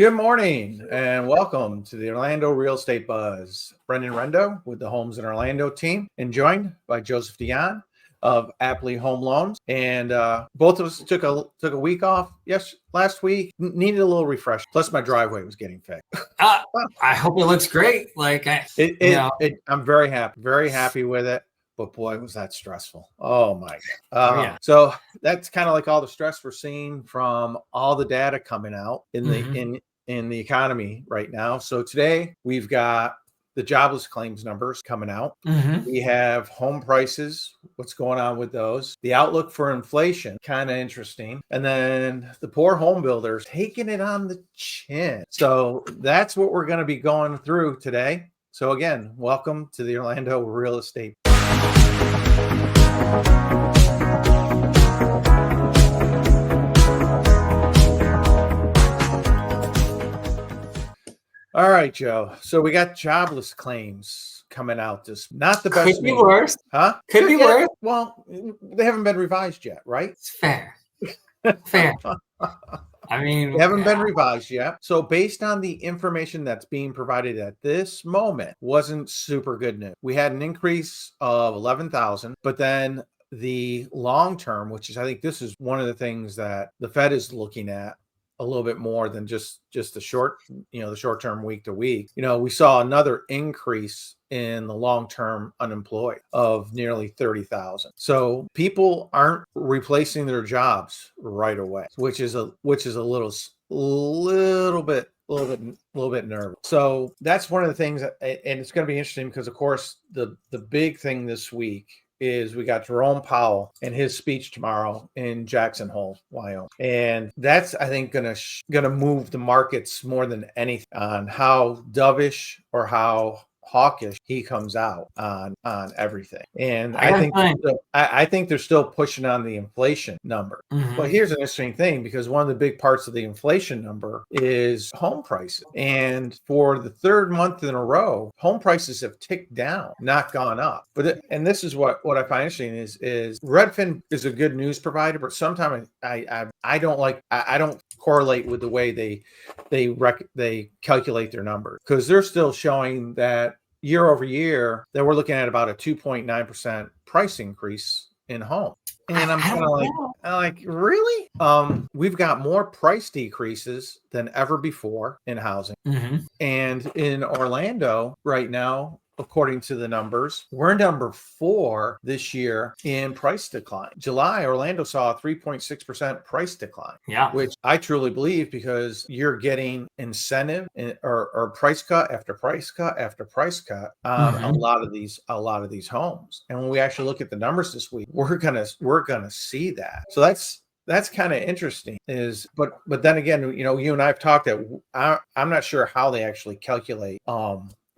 Good morning and welcome to the Orlando Real Estate Buzz. Brenden Rendo with the Homes in Orlando team and joined by Joe Dion of Aptly Home Loans. And both of us took a week off last week. Needed a little refresh. Plus my driveway was getting fixed. I hope it looks great. I'm very happy with it. But boy, was that stressful. Oh my God. Yeah. So that's kind of like all the stress we're seeing from all the data coming out in the economy right now. So today we've got the jobless claims numbers coming out. We have home prices, what's going on with those, the outlook for inflation, kind of interesting. And then the poor home builders taking it on the chin. So that's what we're going to be going through today. So again, welcome to the Orlando Real Estate. All right, Joe. So we got jobless claims coming out. Not the best. Could be worse. Huh? Could be worse. Well, they haven't been revised yet, right? It's fair. Fair. I mean, they haven't been revised yet. So based on the information that's being provided at this moment, wasn't super good news. We had an increase of 11,000, but then the long term, which is, I think this is one of the things that the Fed is looking at a little bit more than just the short term week to week. We saw another increase in the long-term unemployed of nearly 30,000. So people aren't replacing their jobs right away, which is a little bit nervous. So that's one of the things and it's going to be interesting because of course the big thing this week is we got Jerome Powell and his speech tomorrow in Jackson Hole, Wyoming. And that's, I think, gonna move the markets more than anything on how dovish or how hawkish he comes out on everything. And I think they're still pushing on the inflation number. But here's an interesting thing, because one of the big parts of the inflation number is home prices. And for the third month in a row, home prices have ticked down, not gone up. And this is what I find interesting is Redfin is a good news provider, but sometimes I don't correlate with the way they calculate their numbers, because they're still showing that year over year that we're looking at about a 2.9% price increase in home. And I'm kind of like, really? We've got more price decreases than ever before in housing. And in Orlando right now, according to the numbers, we're number 4 this year in price decline. July, Orlando saw a 3.6% price decline, which I truly believe, because you're getting incentive or price cut after price cut after price cut on a lot of these homes. And when we actually look at the numbers this week, we're gonna see that. So that's kind of interesting. But then again, you and I have talked that I'm not sure how they actually calculate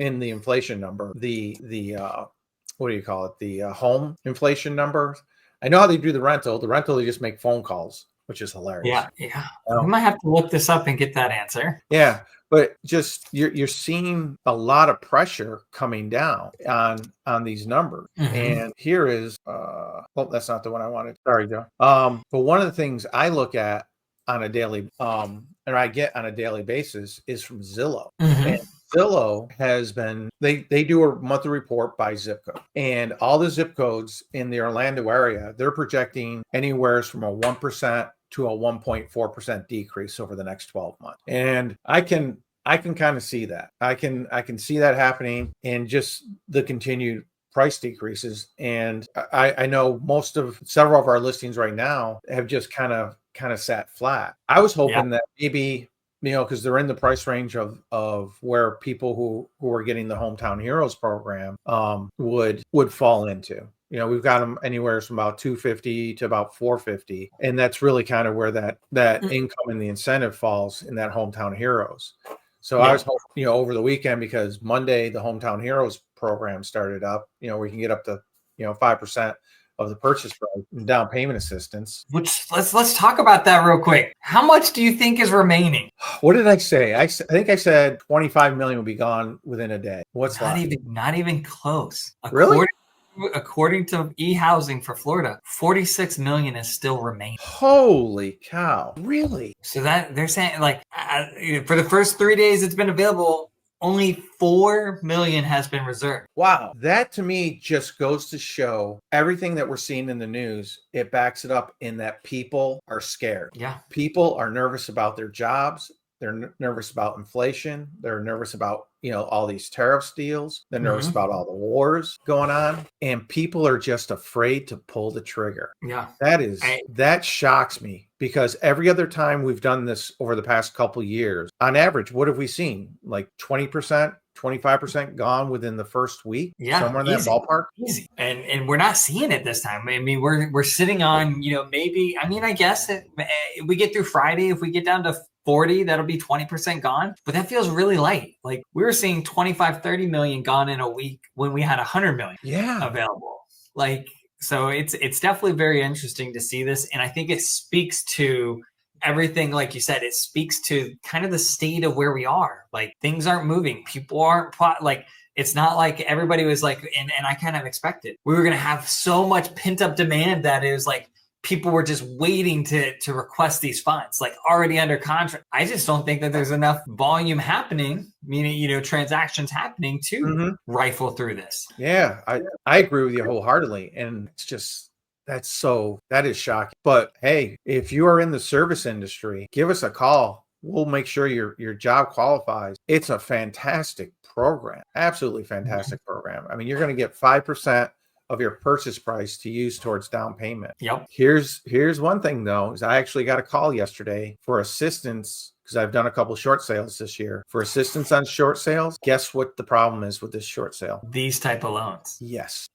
in the inflation number, the what do you call it? The home inflation number. I know how they do the rental. The rental, they just make phone calls, which is hilarious. Yeah. We might have to look this up and get that answer. Yeah, but just you're seeing a lot of pressure coming down on these numbers. And here is that's not the one I wanted. Sorry, Joe. But one of the things I look at on a daily and I get on a daily basis is from Zillow. And Zillow has been, they do a monthly report by zip code, and all the zip codes in the Orlando area, they're projecting anywhere from a 1% to a 1.4% decrease over the next 12 months. And I can kind of see that. I can see that happening in just the continued price decreases. And I know several of our listings right now have just kind of sat flat. I was hoping that maybe, because they're in the price range of where people who are getting the Hometown Heroes program would fall into. We've got them anywhere from about $250 to about $450, and that's really kind of where that income and the incentive falls in that Hometown Heroes. So I was hoping, over the weekend, because Monday the Hometown Heroes program started up, we can get up to 5% of the purchase price and down payment assistance. Which let's talk about that real quick. How much do you think is remaining? What did I say? I think I said 25 million will be gone within a day. What's not even close? Really? according to e-housing for Florida, 46 million is still remaining. Holy cow. Really? So that they're saying like for the first 3 days it's been available, only 4 million has been reserved. Wow. That to me just goes to show everything that we're seeing in the news. It backs it up in that people are scared. Yeah. People are nervous about their jobs. They're nervous about inflation. They're nervous about, all these tariff deals. They're nervous about all the wars going on. And people are just afraid to pull the trigger. Yeah. That shocks me, because every other time we've done this over the past couple years, on average, what have we seen? Like 20%, 25% gone within the first week? Yeah, somewhere in that ballpark. Easy. And we're not seeing it this time. I mean, we're sitting on, maybe, I guess we get through Friday. If we get down to 40, that'll be 20% gone. But that feels really light. Like we were seeing 25, 30 million gone in a week when we had 100 million available. Like, so it's definitely very interesting to see this. And I think it speaks to everything, like you said, it speaks to kind of the state of where we are. Like things aren't moving. People aren't like, it's not like everybody was like, and I kind of expected we were going to have so much pent up demand that it was like, people were just waiting to request these funds, like already under contract. I just don't think that there's enough volume happening, meaning, transactions happening to rifle through this. Yeah, I agree with you wholeheartedly. And it's just, that is shocking. But hey, if you are in the service industry, give us a call. We'll make sure your job qualifies. It's a fantastic program, absolutely fantastic program. I mean, you're going to get 5% of your purchase price to use towards down payment. Yep. Here's one thing though, is I actually got a call yesterday for assistance, because I've done a couple short sales this year, for assistance on short sales. Guess what the problem is with this short sale? These type of loans. Yes.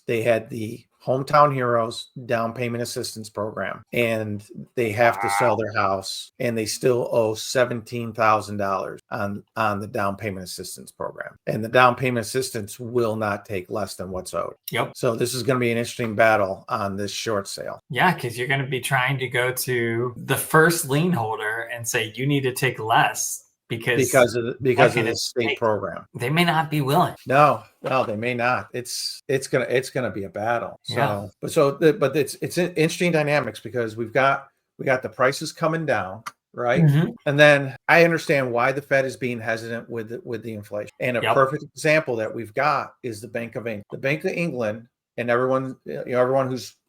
They had the Hometown Heroes down payment assistance program, and they have to sell their house, and they still owe $17,000 on the down payment assistance program. And the down payment assistance will not take less than what's owed. Yep. So this is going to be an interesting battle on this short sale. Yeah, because you're going to be trying to go to the first lien holder and say you need to take less. Because of the state program, they may not be willing. No, they may not. It's gonna be a battle. So, yeah. but it's interesting dynamics, because we got the prices coming down, right? And then I understand why the Fed is being hesitant with the inflation. And a perfect example that we've got is the Bank of England. The Bank of England, and everyone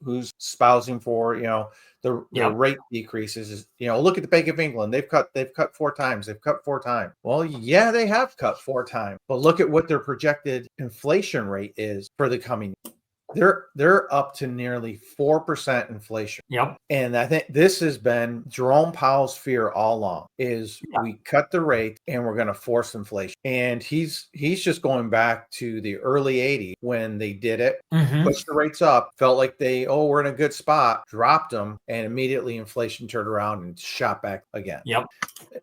who's espousing for the rate decreases is, look at the Bank of England. They've cut 4 times. They've cut 4 times. Well, yeah, they have cut 4 times, but look at what their projected inflation rate is for the coming year. They're up to nearly 4% inflation. Yep. And I think this has been Jerome Powell's fear all along, is we cut the rate and we're going to force inflation. And he's just going back to the early 80s when they did it, pushed the rates up, felt like we're in a good spot, dropped them, and immediately inflation turned around and shot back again. Yep.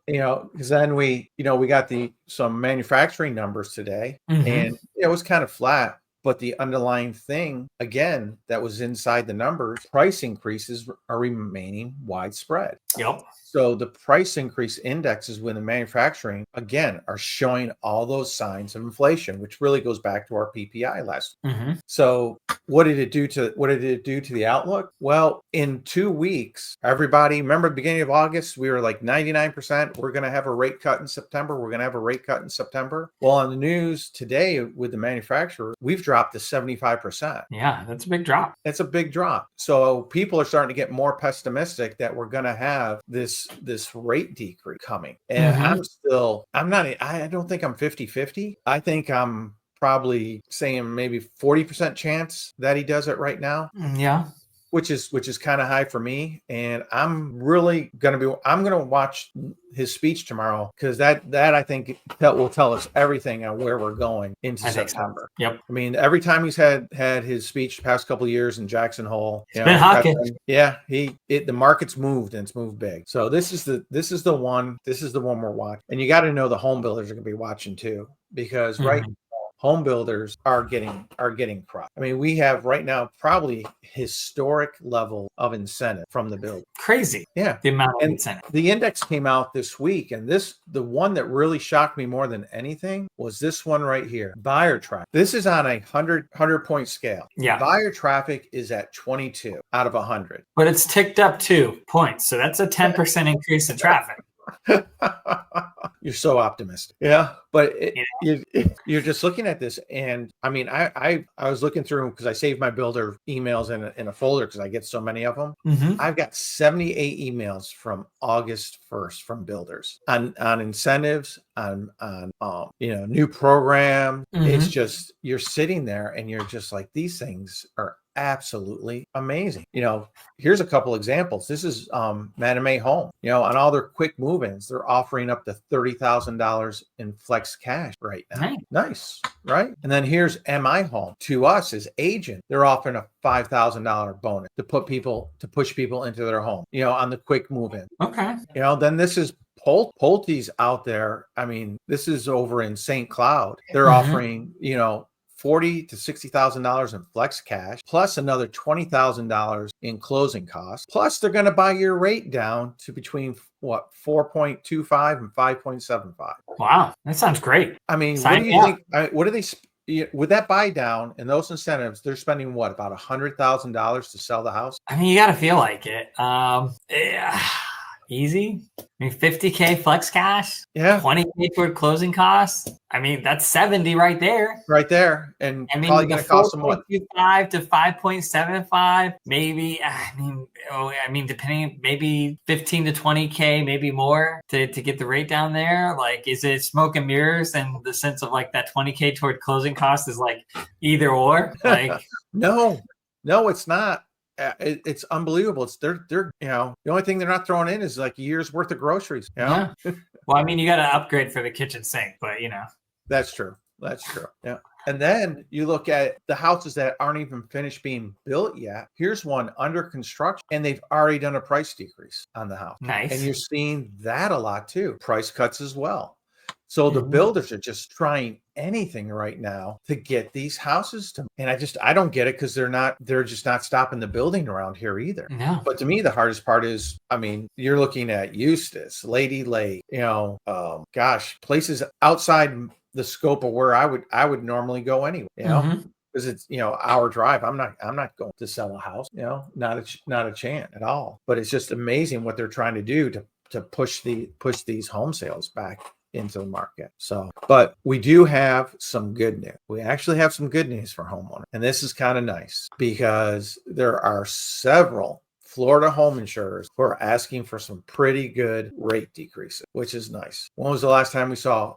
Because then we got some manufacturing numbers today, and it was kind of flat. But the underlying thing, again, that was inside the numbers, price increases are remaining widespread. Yep. So the price increase indexes within manufacturing, again, are showing all those signs of inflation, which really goes back to our PPI last week. So what did it do to the outlook? Well, in 2 weeks, everybody, remember the beginning of August, we were like 99%. We're going to have a rate cut in September. Well, on the news today with the manufacturer, we've dropped to 75%. Yeah, that's a big drop. That's a big drop. So people are starting to get more pessimistic that we're going to have this rate decrease coming. And I don't think I'm 50-50. I think I'm probably saying maybe 40% chance that he does it right now. Yeah. Which is kind of high for me. And I'm really going to watch his speech tomorrow, because that I think that will tell us everything on where we're going into September. So. Yep. I mean, every time he's had his speech the past couple of years in Jackson Hole, it's been hawkish. The market's moved, and it's moved big. So this is the one we're watching. And you got to know the home builders are going to be watching too, because right now, home builders are getting crushed. I mean, we have right now probably historic level of incentive from the builder. Crazy. Yeah. The amount of And incentive. the index came out this week, and the one that really shocked me more than anything was this one right here, buyer traffic. This is on a 100 point scale. Yeah. Buyer traffic is at 22 out of 100. But it's ticked up 2 points. So that's a 10% increase in traffic. You're so optimistic. Yeah. But you're just looking at this. And I mean, I was looking through because I saved my builder emails in a folder because I get so many of them. Mm-hmm. I've got 78 emails from August 1st from builders on incentives, on new program. Mm-hmm. It's just, you're sitting there and you're just like, these things are absolutely amazing. Here's a couple examples. This is Madame A Home. On all their quick move-ins, they're offering up to $30,000 in flex cash right now. Nice, right? And then here's MI Home. To us as agent, they're offering a $5,000 bonus to push people into their home. On the quick move-in. Okay. Then this is Pulte's out there. I mean, this is over in St. Cloud. They're offering, $40,000 to $60,000 in flex cash, plus another $20,000 in closing costs. Plus, they're going to buy your rate down to between 4.25 and 5.75. Wow, that sounds great. I mean, what do you think? What do they? With that buy down and those incentives, they're spending what, about $100,000 to sell the house? I mean, you got to feel like it. Easy. I mean, $50K flex cash. Yeah. $20K toward closing costs. I mean, that's 70 right there. Right there. And I mean, probably going to cost them what? 4.25 to 5.75, maybe. Depending, maybe 15 to 20K, maybe more to get the rate down there. Like, is it smoke and mirrors in the sense of like that 20K toward closing cost is like either or? Like, no, it's not. It's unbelievable. It's they're the only thing they're not throwing in is like a year's worth of groceries. Yeah. Well, I mean, you got to upgrade for the kitchen sink, but That's true. Yeah. And then you look at the houses that aren't even finished being built yet. Here's one under construction, and they've already done a price decrease on the house. Nice. And you're seeing that a lot too. Price cuts as well. So the builders are just trying anything right now to get these houses to, and I don't get it because they're just not stopping the building around here either. No. But to me, the hardest part is, I mean, you're looking at Eustis, Lady Lake, places outside the scope of where I would normally go anyway, because it's hour drive. I'm not going to sell a house, not a chance at all. But it's just amazing what they're trying to do to push these home sales back into the market. So, but we do have some good news. We actually have some good news for homeowners. And this is kind of nice because there are several Florida home insurers who are asking for some pretty good rate decreases, which is nice. When was the last time we saw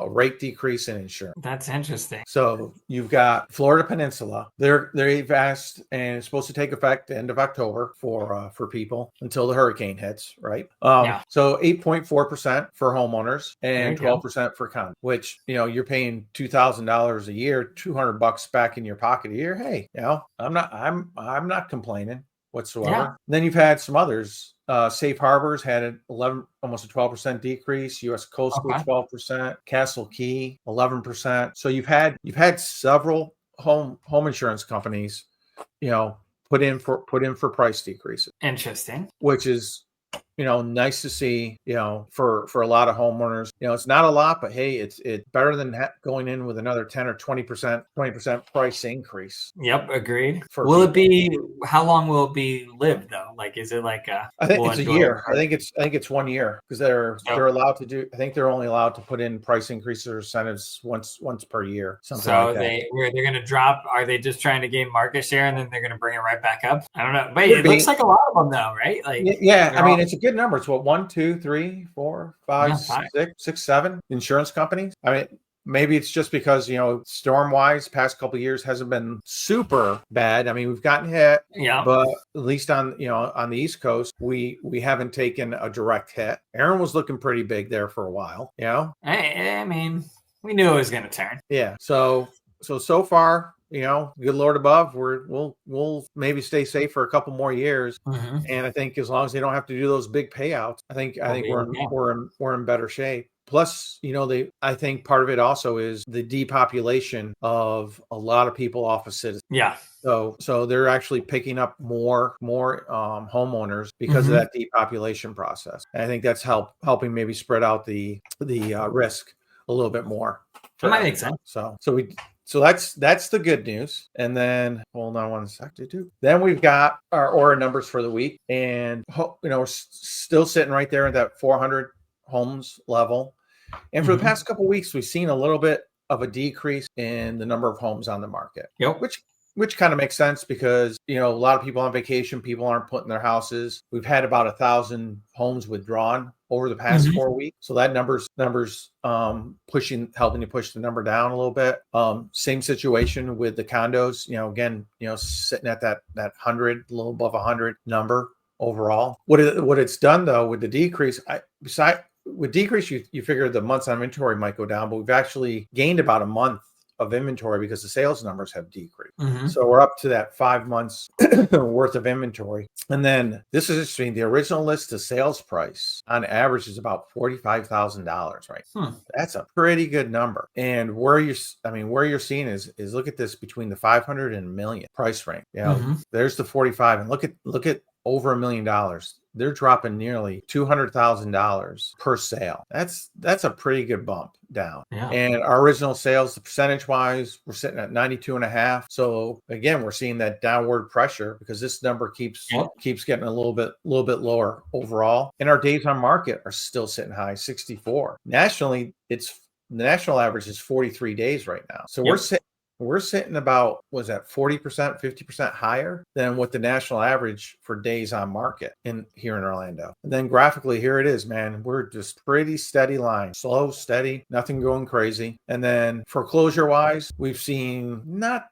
a rate decrease in insurance? That's interesting. So you've got Florida Peninsula. They've asked, and it's supposed to take effect end of October for people until the hurricane hits, right? So 8.4% for homeowners and 12% for condos, which you're paying $2,000 a year, $200 back in your pocket a year. Hey, I'm not complaining whatsoever. Yeah. Then you've had some others. Safe Harbors had an almost a 12% decrease. U.S. Coastal 12%. Castle Key 11%. So you've had several home insurance companies, put in for price decreases. Interesting. Which is nice to see, for a lot of homeowners. It's not a lot, but hey, it's better than going in with another 10 or 20% price increase. Yep, agreed. How long will it be lived though? Like, is it like I think it's a year. I think it's 1 year because they're allowed to do. I think they're only allowed to put in price increases or incentives once per year. Something like that. They're going to drop. Are they just trying to gain market share and then they're going to bring it right back up? I don't know. But it looks like a lot of them though, right? Like, yeah. I mean, it's a good number. It's 1, 2, 3, 4, 5, 6, 7 insurance companies. I mean, maybe it's just because storm wise, past couple of years hasn't been super bad. I mean, we've gotten hit, but at least on the East Coast, we haven't taken a direct hit. Aaron was looking pretty big there for a while. I mean, we knew it was going to turn. Yeah. So far, good Lord above, we'll maybe stay safe for a couple more years. And I think as long as they don't have to do those big payouts, I think we're in better shape. plus, I think part of it also is the depopulation of a lot of people off of citizens. Yeah. So they're actually picking up more homeowners because of that depopulation process. And I think that's helping maybe spread out the risk a little bit more. That might make sense. So that's the good news. And then hold on one second. Then we've got our ORA numbers for the week, and we're still sitting right there at that 400 homes level. And for the past couple of weeks, we've seen a little bit of a decrease in the number of homes on the market. Yep. Which kind of makes sense because, a lot of people on vacation, people aren't putting their houses. We've had about 1,000 homes withdrawn over the past 4 weeks. So that numbers helping to push the number down a little bit. Same situation with the condos, again, sitting at that 100, a little above 100 number overall. What it's done though, with the decrease, with decrease, you figure the months on inventory might go down, but we've actually gained about a month of inventory because the sales numbers have decreased. So we're up to that 5 months worth of inventory. And then this is interesting. The original list to sales price on average is about $45,000, right? That's a pretty good number. And where you're seeing is look at this between the 500 and $1 million price range. There's the 45, and look at over $1 million. They're dropping nearly $200,000 per sale. That's a pretty good bump down. Yeah. And our original sales, the percentage wise, we're sitting at 92.5. So again, we're seeing that downward pressure because this number keeps getting a little bit lower overall. And our days on market are still sitting high, 64. Nationally, the national average is 43 days right now. So we're sitting about, 40%, 50% higher than what the national average for days on market here in Orlando. And then graphically, here it is, man. We're just pretty steady line, slow, steady, nothing going crazy. And then foreclosure wise, we've seen not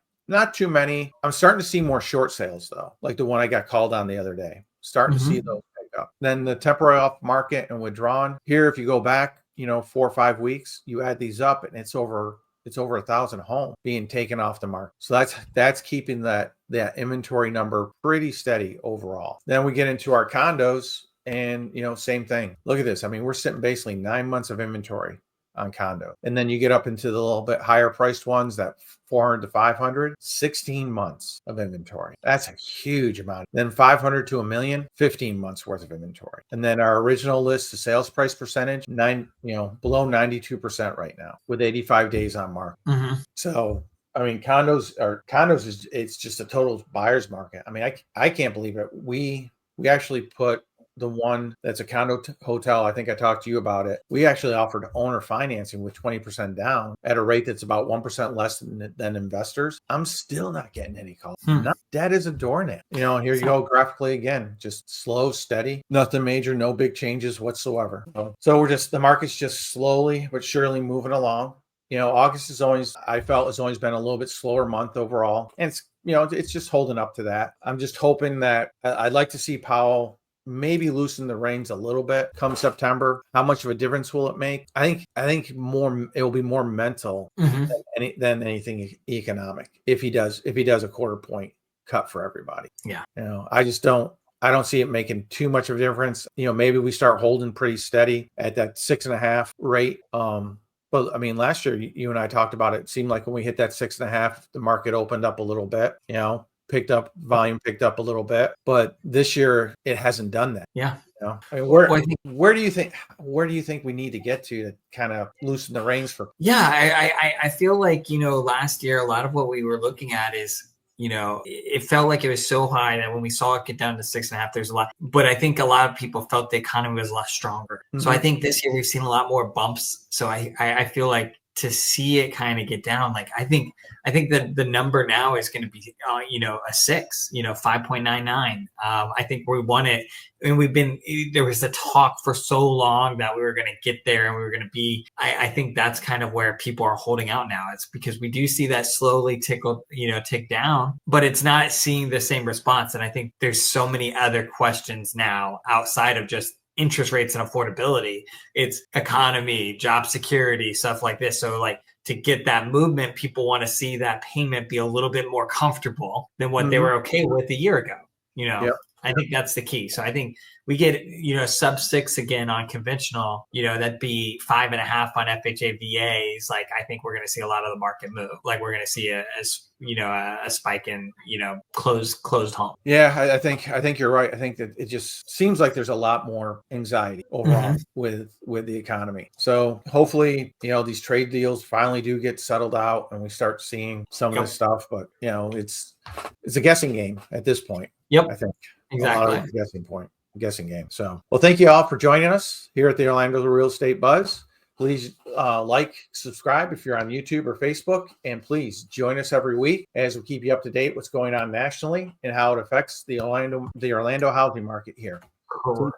too many. I'm starting to see more short sales though, like the one I got called on the other day. Starting to see those pick up. Then the temporary off market and withdrawn. Here, if you go back, 4 or 5 weeks, you add these up and it's over 1,000 homes being taken off the market. So that's keeping that inventory number pretty steady overall. Then we get into our condos and, same thing. Look at this. I mean, we're sitting basically 9 months of inventory on condo. And then you get up into the little bit higher priced ones, that 400 to 500, 16 months of inventory. That's a huge amount. Then 500 to $1 million, 15 months worth of inventory. And then our original list to sales price percentage, below 92% right now with 85 days on market. So, I mean, condos is, it's just a total buyer's market. I mean, I can't believe it. We actually put the one that's a condo hotel, I think I talked to you about it. We actually offered owner financing with 20% down at a rate that's about 1% less than investors. I'm still not getting any calls. Not dead as a doornail. Here you go graphically again, just slow, steady, nothing major, no big changes whatsoever. So the market's just slowly but surely moving along. August has always been a little bit slower month overall. And it's just holding up to that. I'm just hoping that I'd like to see Powell maybe loosen the reins a little bit come September. How much of a difference will it make? I think more, it will be more mental than anything economic if he does a quarter point cut for everybody. Yeah. I don't see it making too much of a difference. Maybe we start holding pretty steady at that 6.5 rate. But I mean, last year you and I talked about it. It seemed like when we hit that 6.5, the market opened up a little bit, volume picked up a little bit, but this year it hasn't done that. Yeah. I mean, where do you think we need to get to kind of loosen the reins for? Yeah, I feel like, last year, a lot of what we were looking at is, it felt like it was so high that when we saw it get down to 6.5, there's a lot, but I think a lot of people felt the economy was a lot stronger. So I think this year we've seen a lot more bumps. So I feel like to see it kind of get down, like I think that the number now is going to be, a 6, 5.99. I think we won it, and there was the talk for so long that we were going to get there and we were going to be, I think that's kind of where people are holding out now. It's because we do see that slowly tick down, but it's not seeing the same response. And I think there's so many other questions now outside of just interest rates and affordability. It's economy, job security, stuff like this. So like to get that movement, people want to see that payment be a little bit more comfortable than what they were okay with a year ago. I think that's the key. So I think we get, sub 6 again on conventional, that'd be 5.5 on FHA VAs. Like, I think we're going to see a lot of the market move. Like, we're going to see a spike in, closed home. Yeah, I think you're right. I think that it just seems like there's a lot more anxiety overall with the economy. So hopefully, these trade deals finally do get settled out and we start seeing some of this stuff. But it's a guessing game at this point. Yep. I think exactly. A lot of guessing game. So, well, thank you all for joining us here at the Orlando Real Estate Buzz. Please subscribe if you're on YouTube or Facebook, and please join us every week as we keep you up to date what's going on nationally and how it affects the Orlando housing market here. Cool.